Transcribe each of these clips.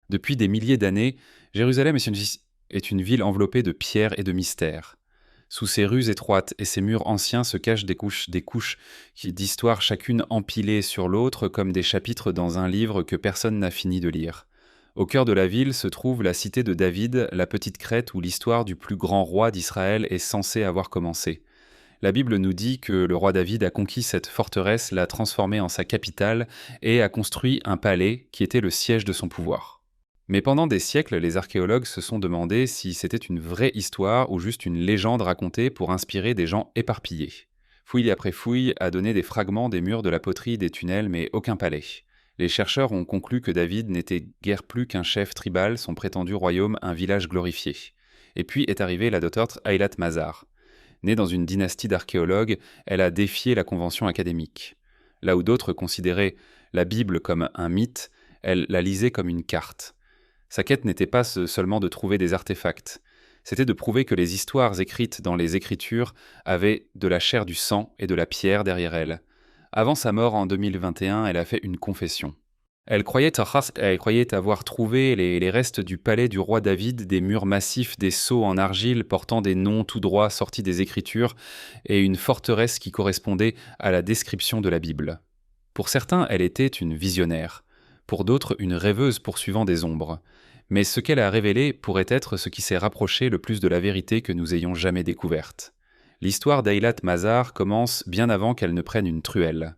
Depuis des milliers d'années, Jérusalem est une ville enveloppée de pierres et de mystères. Sous ses rues étroites et ses murs anciens se cachent des couches d'histoire chacune empilées sur l'autre comme des chapitres dans un livre que personne n'a fini de lire. Au cœur de la ville se trouve la cité de David, la petite Crète où l'histoire du plus grand roi d'Israël est censée avoir commencé. La Bible nous dit que le roi David a conquis cette forteresse, l'a transformée en sa capitale et a construit un palais qui était le siège de son pouvoir. Mais pendant des siècles, les archéologues se sont demandé si c'était une vraie histoire ou juste une légende racontée pour inspirer des gens éparpillés. Fouille après fouille a donné des fragments des murs de la poterie des tunnels, mais aucun palais. Les chercheurs ont conclu que David n'était guère plus qu'un chef tribal, son prétendu royaume un village glorifié. Et puis est arrivée la docteure Eilat Mazar. Née dans une dynastie d'archéologues, elle a défié la convention académique. Là où d'autres considéraient la Bible comme un mythe, elle la lisait comme une carte. Sa quête n'était pas seulement de trouver des artefacts, c'était de prouver que les histoires écrites dans les Écritures avaient de la chair du sang et de la pierre derrière elles. Avant sa mort en 2021, elle a fait une confession. Elle croyait avoir trouvé les restes du palais du roi David, des murs massifs, des sceaux en argile portant des noms tout droits sortis des Écritures, et une forteresse qui correspondait à la description de la Bible. Pour certains, elle était une visionnaire. Pour d'autres, une rêveuse poursuivant des ombres. Mais ce qu'elle a révélé pourrait être ce qui s'est rapproché le plus de la vérité que nous ayons jamais découverte. L'histoire d'Eilat Mazar commence bien avant qu'elle ne prenne une truelle.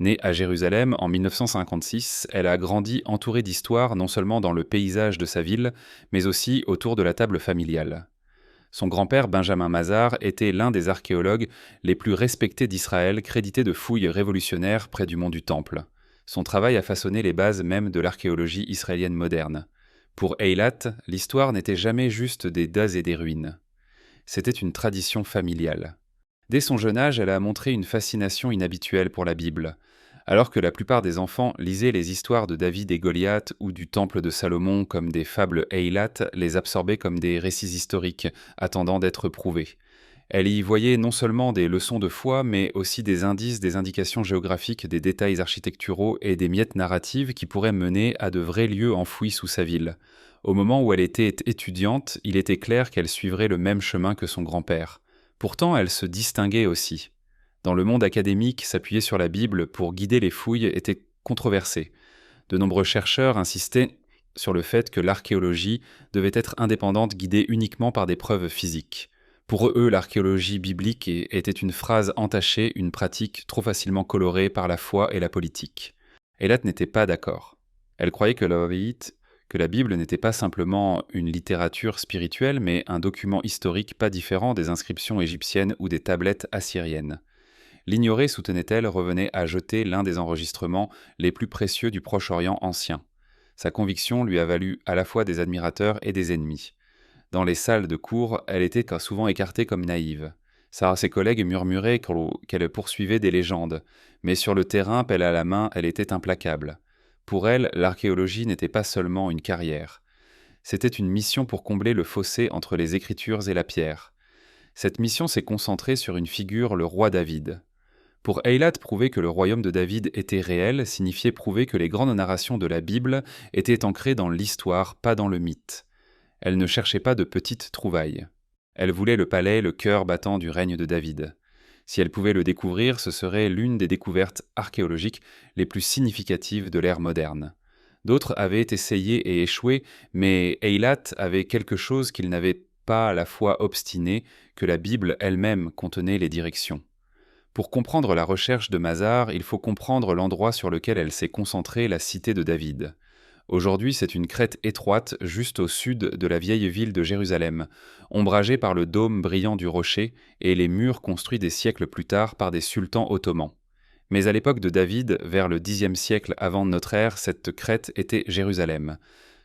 Née à Jérusalem en 1956, elle a grandi entourée d'histoires non seulement dans le paysage de sa ville, mais aussi autour de la table familiale. Son grand-père Benjamin Mazar était l'un des archéologues les plus respectés d'Israël, crédité de fouilles révolutionnaires près du mont du Temple. Son travail a façonné les bases même de l'archéologie israélienne moderne. Pour Eilat, l'histoire n'était jamais juste des dats et des ruines. C'était une tradition familiale. Dès son jeune âge, elle a montré une fascination inhabituelle pour la Bible. Alors que la plupart des enfants lisaient les histoires de David et Goliath ou du temple de Salomon comme des fables, Eilat les absorbait comme des récits historiques, attendant d'être prouvés. Elle y voyait non seulement des leçons de foi, mais aussi des indices, des indications géographiques, des détails architecturaux et des miettes narratives qui pourraient mener à de vrais lieux enfouis sous sa ville. Au moment où elle était étudiante, il était clair qu'elle suivrait le même chemin que son grand-père. Pourtant, elle se distinguait aussi. Dans le monde académique, s'appuyer sur la Bible pour guider les fouilles était controversé. De nombreux chercheurs insistaient sur le fait que l'archéologie devait être indépendante, guidée uniquement par des preuves physiques. Pour eux, l'archéologie biblique était une phrase entachée, une pratique trop facilement colorée par la foi et la politique. Eilat n'était pas d'accord. Elle croyait que la Bible n'était pas simplement une littérature spirituelle, mais un document historique pas différent des inscriptions égyptiennes ou des tablettes assyriennes. L'ignorer, soutenait-elle, revenait à jeter l'un des enregistrements les plus précieux du Proche-Orient ancien. Sa conviction lui a valu à la fois des admirateurs et des ennemis. Dans les salles de cours, elle était souvent écartée comme naïve. Ses collègues murmuraient qu'elle poursuivait des légendes, mais sur le terrain, pelle à la main, elle était implacable. Pour elle, l'archéologie n'était pas seulement une carrière. C'était une mission pour combler le fossé entre les Écritures et la pierre. Cette mission s'est concentrée sur une figure, le roi David. Pour Eilat, prouver que le royaume de David était réel signifiait prouver que les grandes narrations de la Bible étaient ancrées dans l'histoire, pas dans le mythe. Elle ne cherchait pas de petites trouvailles. Elle voulait le palais, le cœur battant du règne de David. Si elle pouvait le découvrir, ce serait l'une des découvertes archéologiques les plus significatives de l'ère moderne. D'autres avaient essayé et échoué, mais Eilat avait quelque chose qu'il n'avait pas, à la fois obstiné, que la Bible elle-même contenait les directions. Pour comprendre la recherche de Mazar, il faut comprendre l'endroit sur lequel elle s'est concentrée, la cité de David. Aujourd'hui, c'est une crête étroite juste au sud de la vieille ville de Jérusalem, ombragée par le dôme brillant du rocher et les murs construits des siècles plus tard par des sultans ottomans. Mais à l'époque de David, vers le Xe siècle avant notre ère, cette crête était Jérusalem.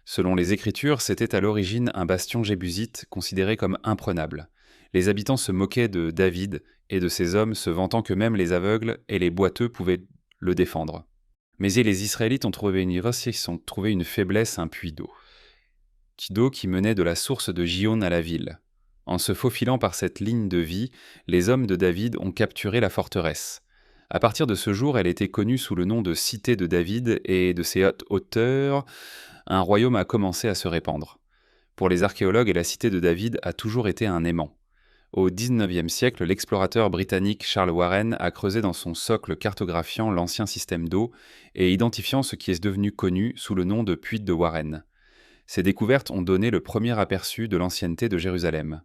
Selon les Écritures, c'était à l'origine un bastion jébusite considéré comme imprenable. Les habitants se moquaient de David et de ses hommes, se vantant que même les aveugles et les boiteux pouvaient le défendre. Mais les Israélites ont trouvé une faiblesse, un puits d'eau qui menait de la source de Gihon à la ville. En se faufilant par cette ligne de vie, les hommes de David ont capturé la forteresse. À partir de ce jour, elle était connue sous le nom de Cité de David et de ses hautes hauteurs, un royaume a commencé à se répandre. Pour les archéologues, la cité de David a toujours été un aimant. Au XIXe siècle, l'explorateur britannique Charles Warren a creusé dans son socle cartographiant l'ancien système d'eau et identifiant ce qui est devenu connu sous le nom de puits de Warren. Ces découvertes ont donné le premier aperçu de l'ancienneté de Jérusalem.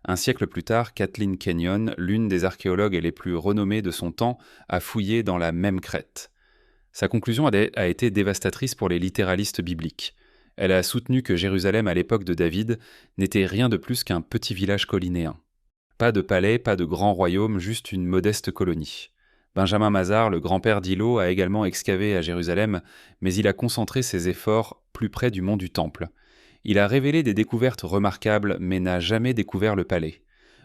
Un siècle plus tard, Kathleen Kenyon, l'une des archéologues les plus renommées de son temps, a fouillé dans la même crête. Sa conclusion a été dévastatrice pour les littéralistes bibliques. Elle a soutenu que Jérusalem à l'époque de David n'était rien de plus qu'un petit village collinéen. Pas de palais, pas de grand royaume, juste une modeste colonie. Benjamin Mazar, le grand-père d'Hillot, a également excavé à Jérusalem, mais il a concentré ses efforts plus près du mont du Temple. Il a révélé des découvertes remarquables, mais n'a jamais découvert le palais.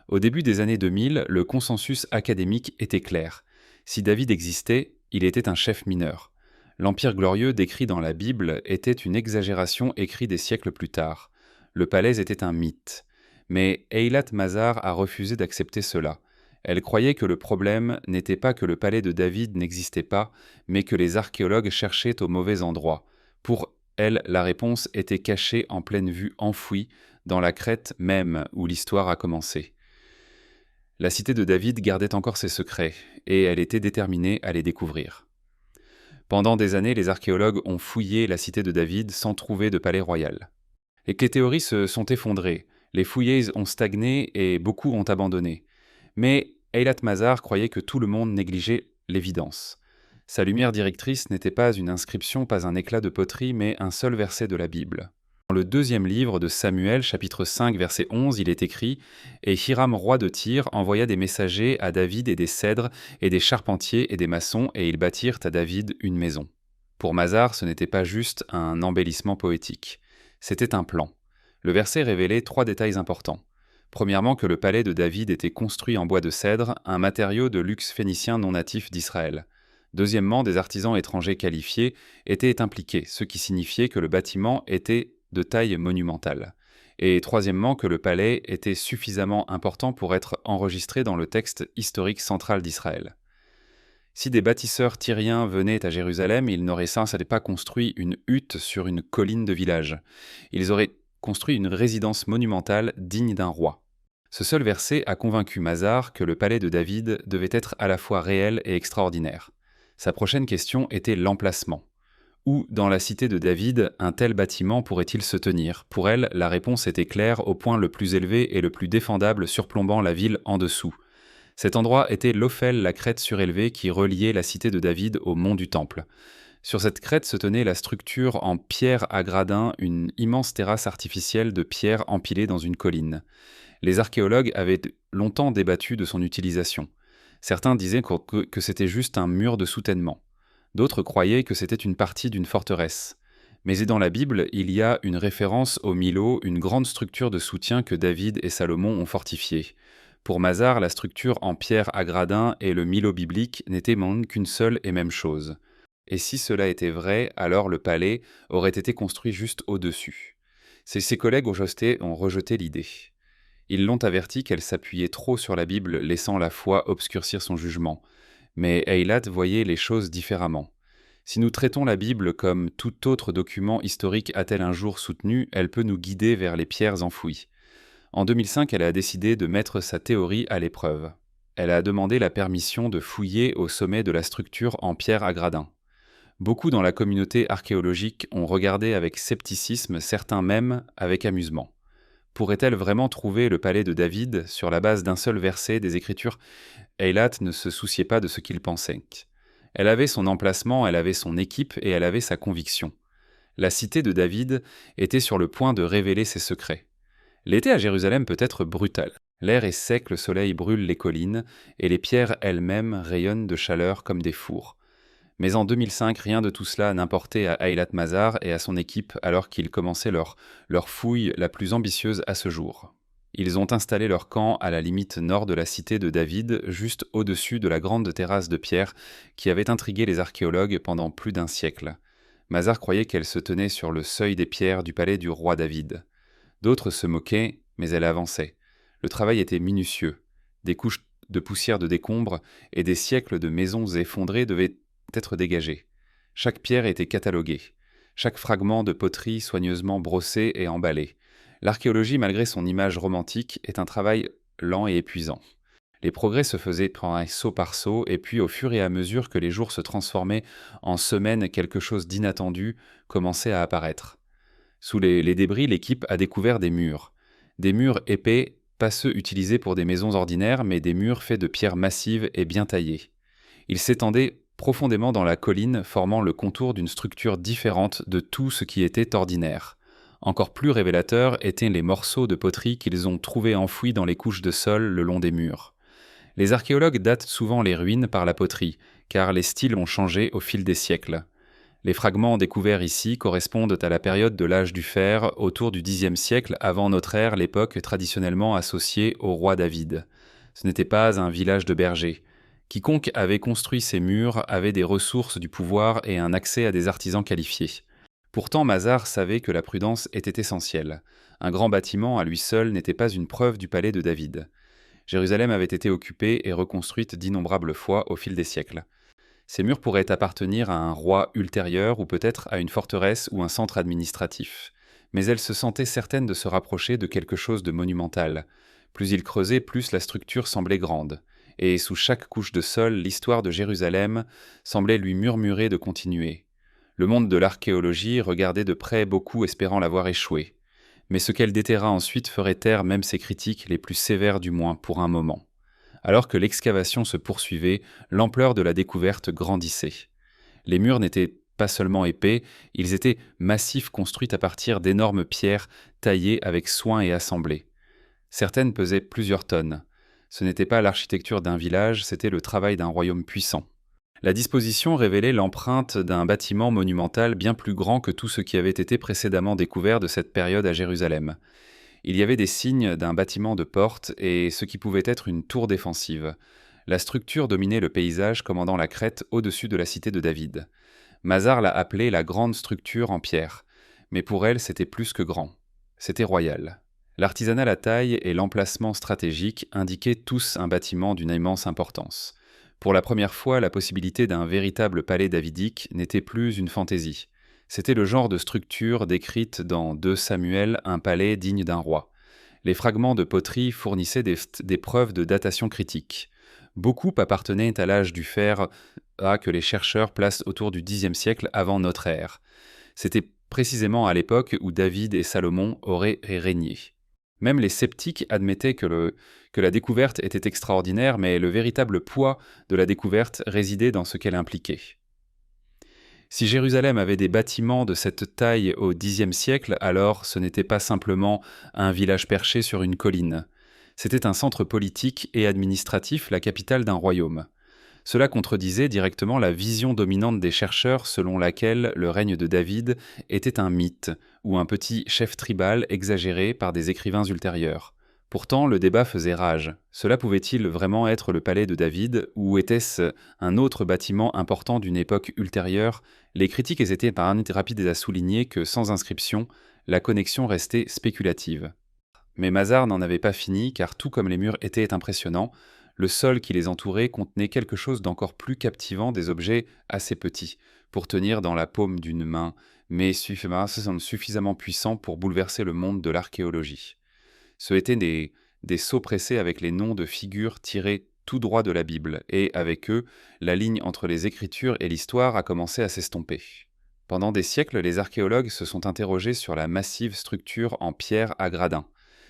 Au début des années 2000, le consensus académique était clair. Si David existait, il était un chef mineur. L'Empire glorieux décrit dans la Bible était une exagération écrite des siècles plus tard. Le palais était un mythe. Mais Eilat Mazar a refusé d'accepter cela. Elle croyait que le problème n'était pas que le palais de David n'existait pas, mais que les archéologues cherchaient au mauvais endroit. Pour elle, la réponse était cachée en pleine vue enfouie, dans la crête même où l'histoire a commencé. La cité de David gardait encore ses secrets, et elle était déterminée à les découvrir. Pendant des années, les archéologues ont fouillé la cité de David sans trouver de palais royal. Et que les théories se sont effondrées, les fouillés ont stagné et beaucoup ont abandonné. Mais Eilat Mazar croyait que tout le monde négligeait l'évidence. Sa lumière directrice n'était pas une inscription, pas un éclat de poterie, mais un seul verset de la Bible. Dans le deuxième livre de Samuel, chapitre 5, verset 11, il est écrit « Et Hiram, roi de Tyr, envoya des messagers à David et des cèdres, et des charpentiers et des maçons, et ils bâtirent à David une maison. » Pour Mazar, ce n'était pas juste un embellissement poétique. C'était un plan. Le verset révélait 3 détails importants. Premièrement, que le palais de David était construit en bois de cèdre, un matériau de luxe phénicien non natif d'Israël. Deuxièmement, des artisans étrangers qualifiés étaient impliqués, ce qui signifiait que le bâtiment était de taille monumentale. Et troisièmement, que le palais était suffisamment important pour être enregistré dans le texte historique central d'Israël. Si des bâtisseurs tyriens venaient à Jérusalem, ils n'auraient pas construit une hutte sur une colline de village. Ils auraient construit une résidence monumentale digne d'un roi. Ce seul verset a convaincu Mazar que le palais de David devait être à la fois réel et extraordinaire. Sa prochaine question était l'emplacement. Où, dans la cité de David, un tel bâtiment pourrait-il se tenir? Pour elle, la réponse était claire au point le plus élevé et le plus défendable surplombant la ville en dessous. Cet endroit était l'Ophel, la crête surélevée qui reliait la cité de David au mont du Temple. Sur cette crête se tenait la structure en pierre à gradins, une immense terrasse artificielle de pierre empilée dans une colline. Les archéologues avaient longtemps débattu de son utilisation. Certains disaient que c'était juste un mur de soutènement. D'autres croyaient que c'était une partie d'une forteresse. Mais dans la Bible, il y a une référence au Milo, une grande structure de soutien que David et Salomon ont fortifiée. Pour Mazar, la structure en pierre à gradins et le Milo biblique n'étaient qu'une seule et même chose. Et si cela était vrai, alors le palais aurait été construit juste au-dessus. Ses collègues ont rejeté l'idée. Ils l'ont averti qu'elle s'appuyait trop sur la Bible, laissant la foi obscurcir son jugement. Mais Eilat voyait les choses différemment. Si nous traitons la Bible comme tout autre document historique a-t-elle un jour soutenu, elle peut nous guider vers les pierres enfouies. En 2005, elle a décidé de mettre sa théorie à l'épreuve. Elle a demandé la permission de fouiller au sommet de la structure en pierre à gradins. Beaucoup dans la communauté archéologique ont regardé avec scepticisme, certains même avec amusement. Pourrait-elle vraiment trouver le palais de David sur la base d'un seul verset des Écritures? Eilat ne se souciait pas de ce qu'il pensait. Elle avait son emplacement, elle avait son équipe et elle avait sa conviction. La cité de David était sur le point de révéler ses secrets. L'été à Jérusalem peut être brutal. L'air est sec, le soleil brûle les collines et les pierres elles-mêmes rayonnent de chaleur comme des fours. Mais en 2005, rien de tout cela n'importait à Eilat Mazar et à son équipe alors qu'ils commençaient leur fouille la plus ambitieuse à ce jour. Ils ont installé leur camp à la limite nord de la cité de David, juste au-dessus de la grande terrasse de pierre qui avait intrigué les archéologues pendant plus d'un siècle. Mazar croyait qu'elle se tenait sur le seuil des pierres du palais du roi David. D'autres se moquaient, mais elle avançait. Le travail était minutieux. Des couches de poussière de décombres et des siècles de maisons effondrées devaient être dégagées. Chaque pierre était cataloguée. chaque fragment de poterie soigneusement brossé et emballé. L'archéologie, malgré son image romantique, est un travail lent et épuisant. Les progrès se faisaient saut par saut, et puis au fur et à mesure que les jours se transformaient en semaines, quelque chose d'inattendu commençait à apparaître. Sous les débris, l'équipe a découvert des murs. Des murs épais, pas ceux utilisés pour des maisons ordinaires, mais des murs faits de pierres massives et bien taillées. Ils s'étendaient profondément dans la colline, formant le contour d'une structure différente de tout ce qui était ordinaire. Encore plus révélateurs étaient les morceaux de poterie qu'ils ont trouvés enfouis dans les couches de sol le long des murs. Les archéologues datent souvent les ruines par la poterie, car les styles ont changé au fil des siècles. Les fragments découverts ici correspondent à la période de l'âge du fer, autour du Xe siècle avant notre ère, l'époque traditionnellement associée au roi David. Ce n'était pas un village de bergers. Quiconque avait construit ces murs avait des ressources du pouvoir et un accès à des artisans qualifiés. Pourtant, Mazar savait que la prudence était essentielle. Un grand bâtiment à lui seul n'était pas une preuve du palais de David. Jérusalem avait été occupée et reconstruite d'innombrables fois au fil des siècles. Ces murs pourraient appartenir à un roi ultérieur ou peut-être à une forteresse ou un centre administratif. Mais elle se sentait certaine de se rapprocher de quelque chose de monumental. Plus il creusait, plus la structure semblait grande. Et sous chaque couche de sol, l'histoire de Jérusalem semblait lui murmurer de continuer. Le monde de l'archéologie regardait de près beaucoup espérant la voir échouer. Mais ce qu'elle déterra ensuite ferait taire même ses critiques les plus sévères du moins pour un moment. Alors que l'excavation se poursuivait, l'ampleur de la découverte grandissait. Les murs n'étaient pas seulement épais, ils étaient massifs, construits à partir d'énormes pierres taillées avec soin et assemblées. Certaines pesaient plusieurs tonnes. Ce n'était pas l'architecture d'un village, c'était le travail d'un royaume puissant. La disposition révélait l'empreinte d'un bâtiment monumental bien plus grand que tout ce qui avait été précédemment découvert de cette période à Jérusalem. Il y avait des signes d'un bâtiment de porte et ce qui pouvait être une tour défensive. La structure dominait le paysage commandant la crête au-dessus de la cité de David. Mazar l'a appelée la grande structure en pierre, mais pour elle c'était plus que grand. C'était royal. L'artisanat, la taille et l'emplacement stratégique indiquaient tous un bâtiment d'une immense importance. Pour la première fois, la possibilité d'un véritable palais davidique n'était plus une fantaisie. C'était le genre de structure décrite dans 2 Samuel, un palais digne d'un roi. Les fragments de poterie fournissaient des preuves de datation critique. Beaucoup appartenaient à l'âge du fer que les chercheurs placent autour du Xe siècle avant notre ère. C'était précisément à l'époque où David et Salomon auraient régné. Même les sceptiques admettaient que la découverte était extraordinaire, mais le véritable poids de la découverte résidait dans ce qu'elle impliquait. Si Jérusalem avait des bâtiments de cette taille au Xe siècle, alors ce n'était pas simplement un village perché sur une colline. C'était un centre politique et administratif, la capitale d'un royaume. Cela contredisait directement la vision dominante des chercheurs selon laquelle le règne de David était un mythe ou un petit chef tribal exagéré par des écrivains ultérieurs. Pourtant, le débat faisait rage. Cela pouvait-il vraiment être le palais de David ou était-ce un autre bâtiment important d'une époque ultérieure? Les critiques étaient rapides à souligner que sans inscription, la connexion restait spéculative. Mais Mazar n'en avait pas fini car tout comme les murs étaient impressionnants, le sol qui les entourait contenait quelque chose d'encore plus captivant, des objets assez petits, pour tenir dans la paume d'une main, mais suffisamment puissants pour bouleverser le monde de l'archéologie. Ce étaient des sceaux pressés avec les noms de figures tirés tout droit de la Bible, et avec eux, la ligne entre les Écritures et l'histoire a commencé à s'estomper. Pendant des siècles, les archéologues se sont interrogés sur la massive structure en pierre à gradins.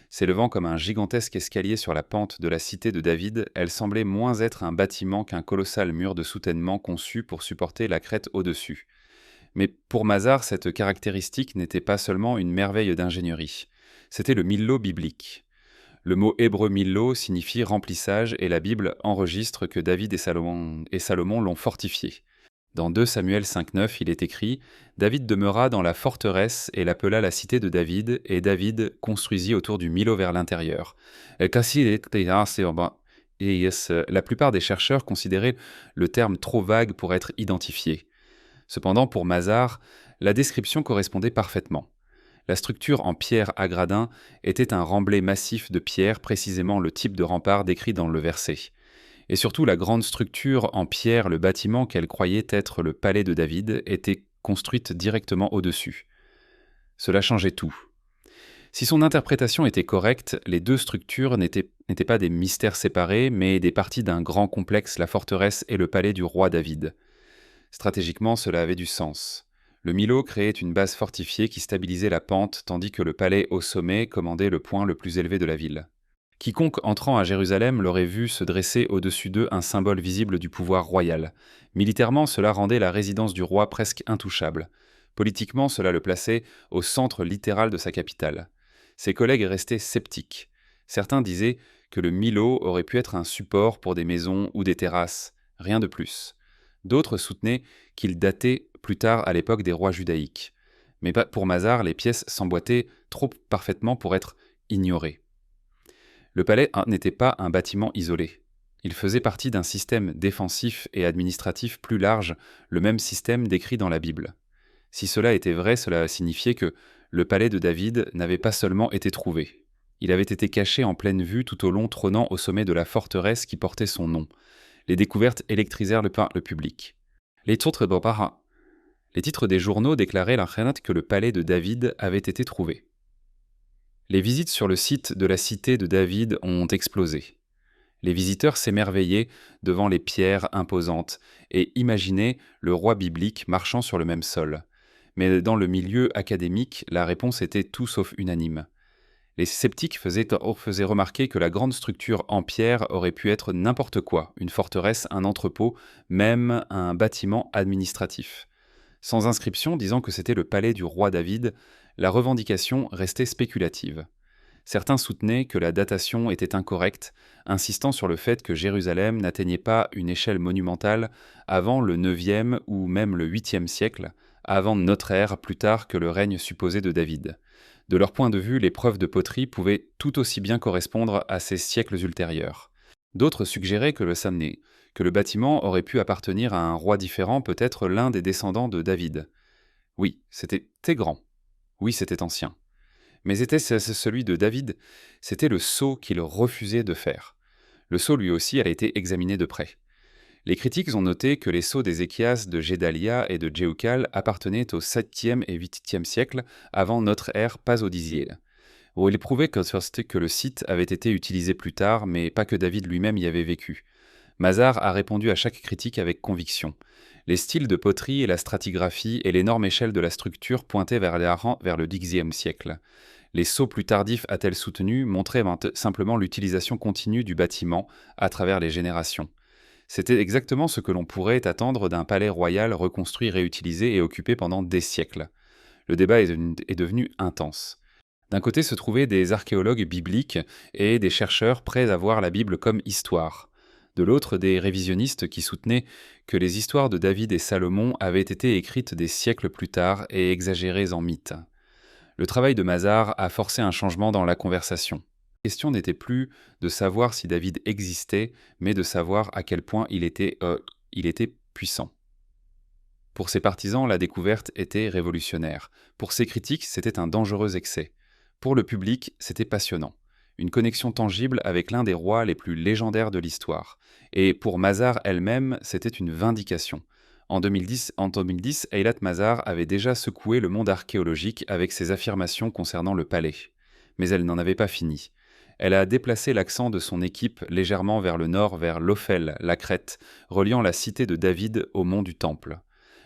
S'élevant comme un gigantesque escalier sur la pente de la cité de David, elle semblait moins être un bâtiment qu'un colossal mur de soutènement conçu pour supporter la crête au-dessus. Mais pour Mazar, cette caractéristique n'était pas seulement une merveille d'ingénierie. C'était le Millo biblique. Le mot hébreu Millo signifie remplissage et la Bible enregistre que David et Salomon l'ont fortifié. Dans 2 Samuel 5,9, il est écrit « David demeura dans la forteresse et l'appela la cité de David, et David construisit autour du Millo vers l'intérieur. » La plupart des chercheurs considéraient le terme trop vague pour être identifié. Cependant, pour Mazar, la description correspondait parfaitement. La structure en pierre à gradins était un remblai massif de pierre, précisément le type de rempart décrit dans le verset. Et surtout, la grande structure en pierre, le bâtiment qu'elle croyait être le palais de David, était construite directement au-dessus. Cela changeait tout. Si son interprétation était correcte, les deux structures n'étaient pas des mystères séparés, mais des parties d'un grand complexe, la forteresse et le palais du roi David. Stratégiquement, cela avait du sens. Le Milo créait une base fortifiée qui stabilisait la pente, tandis que le palais au sommet commandait le point le plus élevé de la ville. Quiconque entrant à Jérusalem l'aurait vu se dresser au-dessus d'eux un symbole visible du pouvoir royal. Militairement, cela rendait la résidence du roi presque intouchable. Politiquement, cela le plaçait au centre littéral de sa capitale. Ses collègues restaient sceptiques. Certains disaient que le Milo aurait pu être un support pour des maisons ou des terrasses, rien de plus. D'autres soutenaient qu'il datait plus tard à l'époque des rois judaïques. Mais pour Mazar, les pièces s'emboîtaient trop parfaitement pour être ignorées. Le palais n'était pas un bâtiment isolé. Il faisait partie d'un système défensif et administratif plus large, le même système décrit dans la Bible. Si cela était vrai, cela signifiait que le palais de David n'avait pas seulement été trouvé. Il avait été caché en pleine vue tout au long, trônant au sommet de la forteresse qui portait son nom. Les découvertes électrisèrent le public. Les titres des journaux déclaraient que le palais de David avait été trouvé. Les visites sur le site de la cité de David ont explosé. Les visiteurs s'émerveillaient devant les pierres imposantes et imaginaient le roi biblique marchant sur le même sol. Mais dans le milieu académique, la réponse était tout sauf unanime. Les sceptiques faisaient remarquer que la grande structure en pierre aurait pu être n'importe quoi, une forteresse, un entrepôt, même un bâtiment administratif. Sans inscription disant que c'était le palais du roi David, la revendication restait spéculative. Certains soutenaient que la datation était incorrecte, insistant sur le fait que Jérusalem n'atteignait pas une échelle monumentale avant le IXe ou même le VIIIe siècle, avant notre ère, plus tard que le règne supposé de David. De leur point de vue, les preuves de poterie pouvaient tout aussi bien correspondre à ces siècles ultérieurs. D'autres suggéraient que le bâtiment aurait pu appartenir à un roi différent, peut-être l'un des descendants de David. Oui, c'était grand. Oui, c'était ancien. Mais était-ce celui de David? C'était le sceau qu'il refusait de faire. Le sceau, lui aussi, a été examiné de près. Les critiques ont noté que les sceaux d'Ézéchias, de Gédalia et de Jéhukal appartenaient au 7e et 8e siècle avant notre ère, pas au 10e. Où il prouvait que le site avait été utilisé plus tard, mais pas que David lui-même y avait vécu. Mazar a répondu à chaque critique avec conviction. Les styles de poterie et la stratigraphie et l'énorme échelle de la structure pointaient vers le Xe siècle. Les sceaux plus tardifs, a-t-elle soutenu, montraient simplement l'utilisation continue du bâtiment à travers les générations. C'était exactement ce que l'on pourrait attendre d'un palais royal reconstruit, réutilisé et occupé pendant des siècles. Le débat est devenu intense. D'un côté se trouvaient des archéologues bibliques et des chercheurs prêts à voir la Bible comme histoire. De l'autre, des révisionnistes qui soutenaient que les histoires de David et Salomon avaient été écrites des siècles plus tard et exagérées en mythes. Le travail de Mazar a forcé un changement dans la conversation. La question n'était plus de savoir si David existait, mais de savoir à quel point il était puissant. Pour ses partisans, la découverte était révolutionnaire. Pour ses critiques, c'était un dangereux excès. Pour le public, c'était passionnant. Une connexion tangible avec l'un des rois les plus légendaires de l'histoire. Et pour Mazar elle-même, c'était une vindication. En 2010, Eilat Mazar avait déjà secoué le monde archéologique avec ses affirmations concernant le palais. Mais elle n'en avait pas fini. Elle a déplacé l'accent de son équipe légèrement vers le nord, vers l'Ophel, la crête, reliant la cité de David au mont du Temple.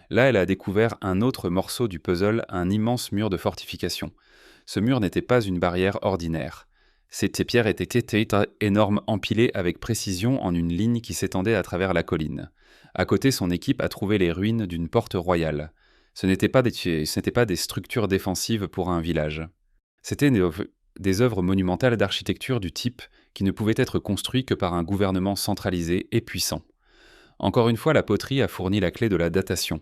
Là, elle a découvert un autre morceau du puzzle, un immense mur de fortification. Ce mur n'était pas une barrière ordinaire. Ces pierres étaient énormes, empilées avec précision en une ligne qui s'étendait à travers la colline. À côté, son équipe a trouvé les ruines d'une porte royale. Ce n'étaient pas des structures défensives pour un village. C'étaient des œuvres monumentales d'architecture du type qui ne pouvaient être construites que par un gouvernement centralisé et puissant. Encore une fois, la poterie a fourni la clé de la datation.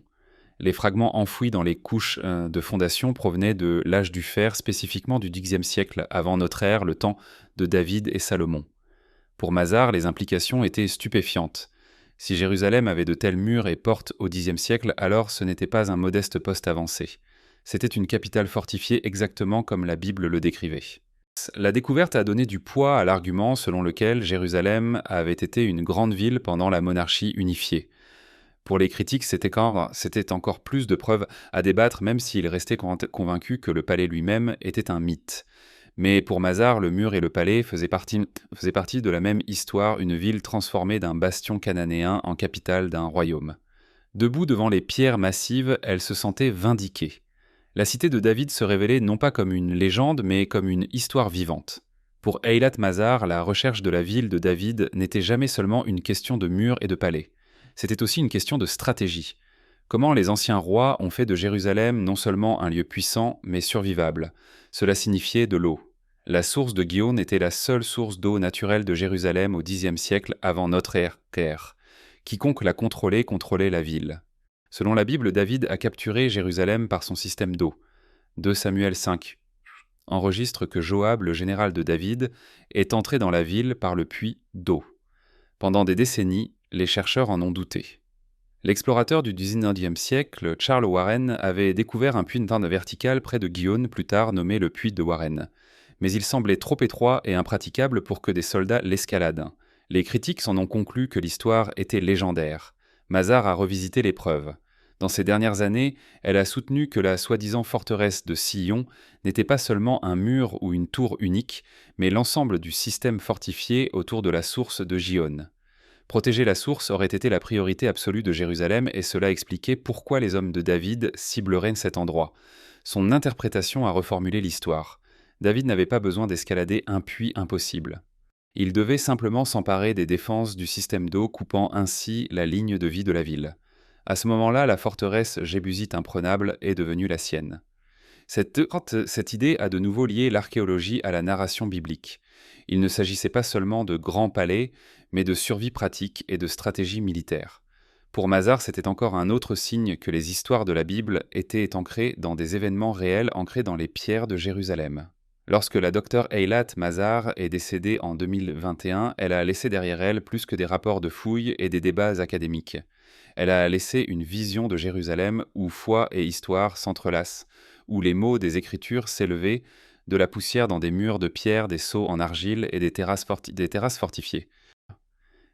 Les fragments enfouis dans les couches de fondation provenaient de l'âge du fer, spécifiquement du Xe siècle avant notre ère, le temps de David et Salomon. Pour Mazar, les implications étaient stupéfiantes. Si Jérusalem avait de tels murs et portes au Xe siècle, alors ce n'était pas un modeste poste avancé. C'était une capitale fortifiée exactement comme la Bible le décrivait. La découverte a donné du poids à l'argument selon lequel Jérusalem avait été une grande ville pendant la monarchie unifiée. Pour les critiques, c'était encore plus de preuves à débattre, même s'ils restaient convaincus que le palais lui-même était un mythe. Mais pour Mazar, le mur et le palais faisaient partie de la même histoire, une ville transformée d'un bastion cananéen en capitale d'un royaume. Debout devant les pierres massives, elle se sentait vindiquée. La cité de David se révélait non pas comme une légende, mais comme une histoire vivante. Pour Eilat Mazar, la recherche de la ville de David n'était jamais seulement une question de murs et de palais. C'était aussi une question de stratégie. Comment les anciens rois ont fait de Jérusalem non seulement un lieu puissant, mais survivable. Cela signifiait de l'eau. La source de Gihon était la seule source d'eau naturelle de Jérusalem au Xe siècle avant notre ère. Quiconque la contrôlait la ville. Selon la Bible, David a capturé Jérusalem par son système d'eau. 2 Samuel 5 enregistre que Joab, le général de David, est entré dans la ville par le puits d'eau. Pendant des décennies, les chercheurs en ont douté. L'explorateur du XIXe siècle, Charles Warren, avait découvert un puits vertical près de Gihon, plus tard nommé le puits de Warren. Mais il semblait trop étroit et impraticable pour que des soldats l'escaladent. Les critiques s'en ont conclu que l'histoire était légendaire. Mazar a revisité les preuves. Dans ces dernières années, elle a soutenu que la soi-disant forteresse de Sillon n'était pas seulement un mur ou une tour unique, mais l'ensemble du système fortifié autour de la source de Gihon. Protéger la source aurait été la priorité absolue de Jérusalem et cela expliquait pourquoi les hommes de David cibleraient cet endroit. Son interprétation a reformulé l'histoire. David n'avait pas besoin d'escalader un puits impossible. Il devait simplement s'emparer des défenses du système d'eau, coupant ainsi la ligne de vie de la ville. À ce moment-là, la forteresse jébusite imprenable est devenue la sienne. Cette idée a de nouveau lié l'archéologie à la narration biblique. Il ne s'agissait pas seulement de grands palais, mais de survie pratique et de stratégie militaire. Pour Mazar, c'était encore un autre signe que les histoires de la Bible étaient ancrées dans des événements réels ancrés dans les pierres de Jérusalem. Lorsque la docteure Eilat Mazar est décédée en 2021, elle a laissé derrière elle plus que des rapports de fouilles et des débats académiques. Elle a laissé une vision de Jérusalem où foi et histoire s'entrelacent, où les mots des Écritures s'élevaient de la poussière dans des murs de pierre, des seaux en argile et des terrasses fortifiées.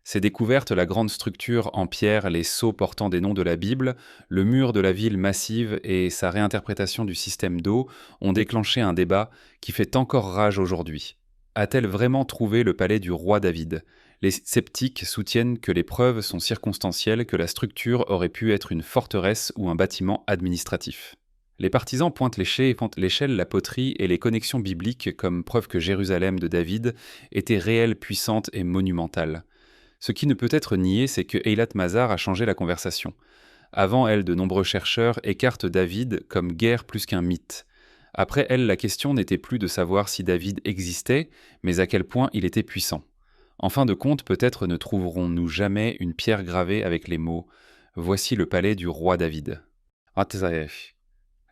Ces découvertes, la grande structure en pierre, les sceaux portant des noms de la Bible, le mur de la ville massive et sa réinterprétation du système d'eau ont déclenché un débat qui fait encore rage aujourd'hui. A-t-elle vraiment trouvé le palais du roi David ? Les sceptiques soutiennent que les preuves sont circonstancielles, que la structure aurait pu être une forteresse ou un bâtiment administratif. Les partisans pointent l'échelle, la poterie et les connexions bibliques comme preuve que Jérusalem de David était réelle, puissante et monumentale. Ce qui ne peut être nié, c'est que Eilat Mazar a changé la conversation. Avant elle, de nombreux chercheurs écartent David comme guère plus qu'un mythe. Après elle, la question n'était plus de savoir si David existait, mais à quel point il était puissant. En fin de compte, peut-être ne trouverons-nous jamais une pierre gravée avec les mots « Voici le palais du roi David ».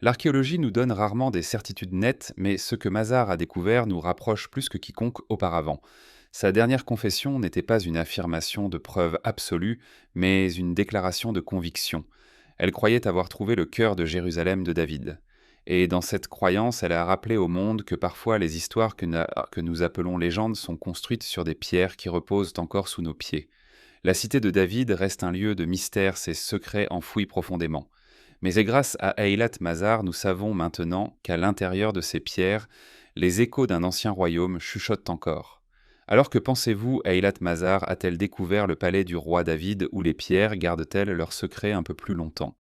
L'archéologie nous donne rarement des certitudes nettes, mais ce que Mazar a découvert nous rapproche plus que quiconque auparavant. Sa dernière confession n'était pas une affirmation de preuve absolue, mais une déclaration de conviction. Elle croyait avoir trouvé le cœur de Jérusalem de David. Et dans cette croyance, elle a rappelé au monde que parfois les histoires que nous appelons légendes sont construites sur des pierres qui reposent encore sous nos pieds. La cité de David reste un lieu de mystère, ses secrets enfouis profondément. Mais et grâce à Eilat Mazar, nous savons maintenant qu'à l'intérieur de ces pierres, les échos d'un ancien royaume chuchotent encore. Alors que pensez-vous, Eilat Mazar a-t-elle découvert le palais du roi David où les pierres gardent-elles leurs secrets un peu plus longtemps ?